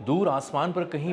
دور آسمان پر کہیں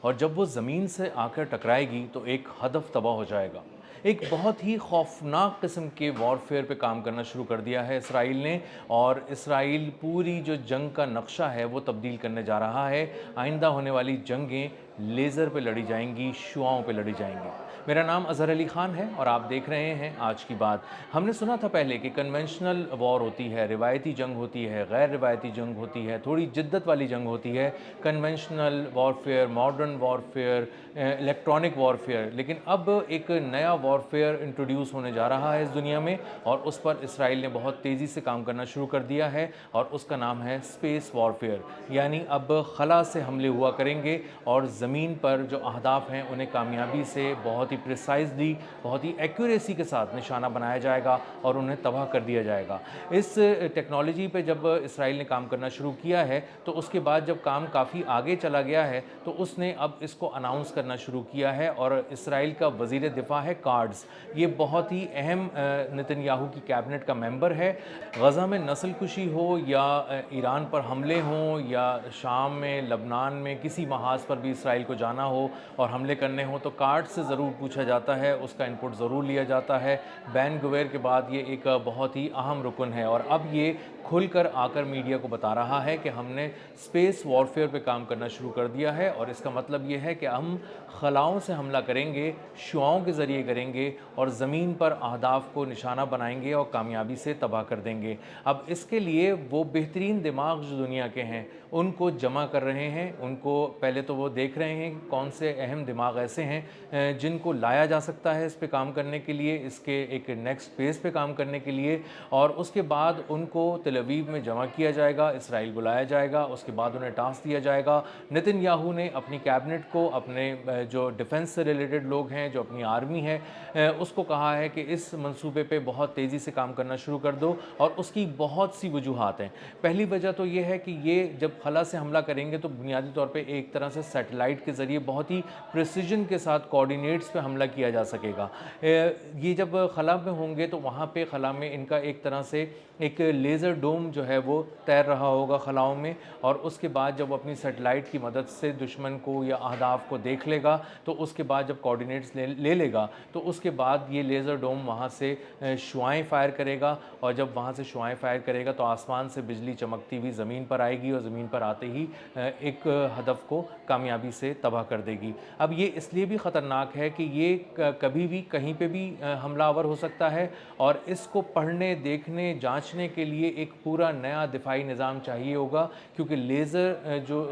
اور جب وہ زمین سے آ کر ٹکرائے گی تو ایک ہدف تباہ ہو جائے گا۔ ایک بہت ہی خوفناک قسم کے وارفیئر پہ کام کرنا شروع کر دیا ہے اسرائیل نے، اور اسرائیل پوری جو جنگ کا نقشہ ہے وہ تبدیل کرنے جا رہا ہے۔ آئندہ ہونے والی جنگیں لیزر پہ لڑی جائیں گی، شعاؤں پہ لڑی جائیں گی۔ میرا نام اظہر علی خان ہے اور آپ دیکھ رہے ہیں آج کی بات۔ ہم نے سنا تھا پہلے کہ کنونشنل وار ہوتی ہے، روایتی جنگ ہوتی ہے، غیر روایتی جنگ ہوتی ہے، تھوڑی جدت والی جنگ ہوتی ہے، conventional warfare, modern warfare, electronic warfare. لیکن اب ایک نیا وارفیئر انٹروڈیوس ہونے جا رہا ہے اس دنیا میں، اور اس پر اسرائیل نے بہت تیزی سے کام کرنا شروع کر دیا ہے، اور اس کا نام ہے اسپیس وارفیئر۔ یعنی اب خلا سے حملے ہوا کریں گے اور زمین پر جو اہداف ہیں انہیں کامیابی سے بہت ہی پریسائزلی، بہت ہی ایکوریسی کے ساتھ نشانہ بنایا جائے گا اور انہیں تباہ کر دیا جائے گا۔ اس ٹیکنالوجی پہ جب اسرائیل نے کام کرنا شروع کیا ہے تو اس کے بعد جب کام کافی آگے چلا گیا ہے تو اس نے اب اس کو اناؤنس کرنا شروع کیا ہے، اور اسرائیل کا وزیر دفاع ہے کارڈز۔ یہ بہت ہی اہم نتن یاہو کی کیبنٹ کا ممبر ہے۔ غزہ میں نسل کشی ہو یا ایران پر حملے ہوں یا شام میں، لبنان میں کسی محاذ پر بھی اسرائیل کو جانا ہو اور حملے کرنے ہوں تو کارڈ سے ضرور پوچھا جاتا ہے، اس کا انپٹ ضرور لیا جاتا ہے۔ بین گویر کے بعد یہ ایک بہت ہی اہم رکن ہے، اور اب یہ کھل کر آ کر میڈیا کو بتا رہا ہے کہ ہم نے اسپیس وارفیئر پہ کام کرنا شروع کر دیا ہے، اور اس کا مطلب یہ ہے کہ ہم خلاؤں سے حملہ کریں گے، شعاؤں کے ذریعے کریں گے، اور زمین پر اہداف کو نشانہ بنائیں گے اور کامیابی سے تباہ کر دیں گے۔ اب اس کے لیے وہ بہترین دماغ جو دنیا کے ہیں ان کو جمع کر رہے ہیں، ان کو پہلے تو وہ دیکھ رہے ہیں کہ کون سے اہم دماغ ایسے ہیں جن کو لایا جا سکتا ہے اس پہ کام کرنے کے لیے، اس کے ایک نیکسٹ فیز پہ کام کرنے کے لیے، اور اس کے بعد ان کو تل ابیب میں جمع کیا جائے گا، اسرائیل بلایا جائے گا، اس کے بعد انہیں ٹاسک دیا جائے گا۔ نتن یاہو نے اپنی کیبنٹ کو، اپنے جو ڈیفنس سے ریلیٹڈ لوگ ہیں، جو اپنی آرمی ہے، اس کو کہا ہے کہ اس منصوبے پہ بہت تیزی سے کام کرنا شروع کر دو، اور اس کی بہت سی وجوہات ہیں۔ پہلی وجہ تو یہ ہے کہ یہ جب خلا سے حملہ کریں گے تو بنیادی طور پہ ایک طرح سے سیٹلائٹ کے ذریعے بہت ہی پریسیجن کے ساتھ کوآرڈینیٹس پہ حملہ کیا جا سکے گا۔ یہ جب خلا میں ہوں گے تو وہاں پہ خلا میں ان کا ایک طرح سے ایک لیزر ڈوم جو ہے وہ تیر رہا ہوگا خلاؤں میں، اور اس کے بعد جب وہ اپنی سیٹلائٹ کی مدد سے دشمن کو یا اہداف کو دیکھ لے گا تو اس کے بعد جب کوآرڈینیٹس لے لے گا تو اس کے بعد یہ لیزر ڈوم وہاں سے شعاعیں فائر کرے گا، اور جب وہاں سے شعاعیں فائر کرے گا تو آسمان سے بجلی چمکتی ہوئی زمین پر آئے گی، اور زمین پر آتے ہی ایک ہدف کو کامیابی سے تباہ کر دے گی۔ اب یہ اس لیے بھی خطرناک ہے کہ یہ کبھی بھی کہیں پہ بھی حملہ آور ہو سکتا ہے، اور اس کو پڑھنے، دیکھنے، جانچنے کے لیے ایک پورا نیا دفاعی نظام چاہیے ہوگا، کیونکہ لیزر جو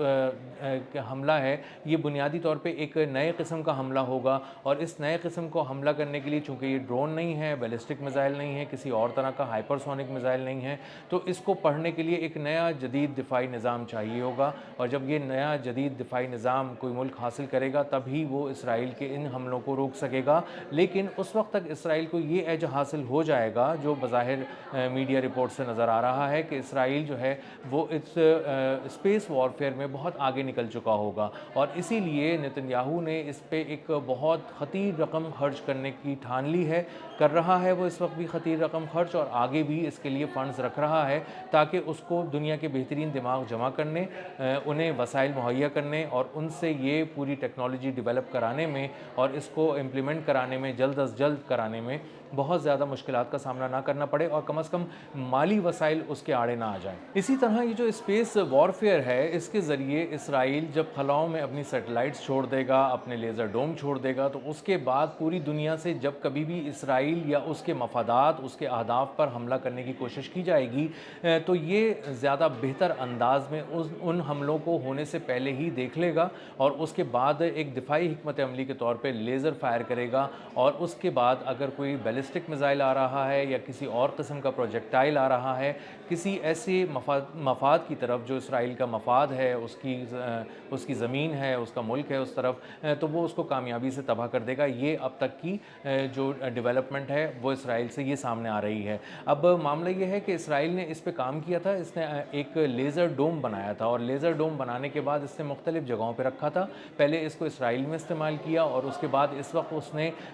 حملہ ہے یہ بنیادی طور پہ ایک نئے قسم کا حملہ ہوگا، اور اس نئے قسم کو حملہ کرنے کے لیے چونکہ یہ ڈرون نہیں ہے، بیلسٹک میزائل نہیں ہے، کسی اور طرح کا ہائپر سونک میزائل نہیں ہے، تو اس کو پڑھنے کے لیے ایک نیا جدید دفاعی نظام چاہیے ہوگا، اور جب یہ نیا جدید دفاعی نظام کوئی ملک حاصل کرے گا تب ہی وہ اسرائیل کے ان حملوں کو روک سکے گا۔ لیکن اس وقت تک اسرائیل کو یہ ایج حاصل ہو جائے گا جو بظاہر میڈیا رپورٹ سے نظر آ رہا ہے کہ اسرائیل جو ہے وہ اس اسپیس وارفیئر میں بہت آگے نکل چکا ہوگا، اور اسی لیے نتن یاہو نے اس پہ ایک بہت خطیر رقم خرچ کرنے کی ٹھان لی ہے، کر رہا ہے وہ اس وقت بھی خطیر رقم خرچ، اور آگے بھی اس کے لیے فنڈز رکھ رہا ہے تاکہ اس کو دنیا کے بہترین دماغ جمع کرنے، انہیں وسائل مہیا کرنے، اور ان سے یہ پوری ٹیکنالوجی ڈیولپ کرانے میں اور اس کو امپلیمنٹ کرانے میں، جلد از جلد کرانے میں بہت زیادہ مشکلات کا سامنا نہ کرنا پڑے، اور کم از کم مالی وسائل اس کے آڑے نہ آ جائیں۔ اسی طرح یہ جو اسپیس وارفیئر ہے اس کے ذریعے اسرائیل جب خلاؤں میں اپنی سیٹلائٹس چھوڑ دے گا، اپنے لیزر ڈوم چھوڑ دے گا، تو اس کے بعد پوری دنیا سے جب کبھی بھی اسرائیل یا اس کے مفادات، اس کے اہداف پر حملہ کرنے کی کوشش کی جائے گی تو یہ زیادہ بہتر انداز میں ان حملوں کو ہونے سے پہلے ہی دیکھ لے گا، اور اس کے بعد ایک دفاعی حکمت عملی کے طور پہ لیزر فائر کرے گا، اور اس کے بعد اگر کوئی بیلسٹک میزائل آ رہا ہے یا کسی اور قسم کا پروجیکٹائل آ رہا ہے کسی ایسے مفاد کی طرف جو اسرائیل کا مفاد ہے، اس کی زمین ہے، اس کا ملک ہے اس طرف، تو وہ اس کو کامیابی سے تباہ کر دے گا۔ یہ اب تک کی جو ڈیولپمنٹ ہے وہ اسرائیل سے یہ سامنے آ رہی ہے۔ اب معاملہ یہ ہے کہ اسرائیل نے اس پہ کام کیا تھا، اس نے ایک لیزر ڈوم بنایا تھا، اور لیزر ڈوم بنانے کے بعد اس نے مختلف جگہوں پہ رکھا تھا۔ پہلے اس کو اسرائیل میں استعمال کیا، اور اس کے بعد اس وقت اس نے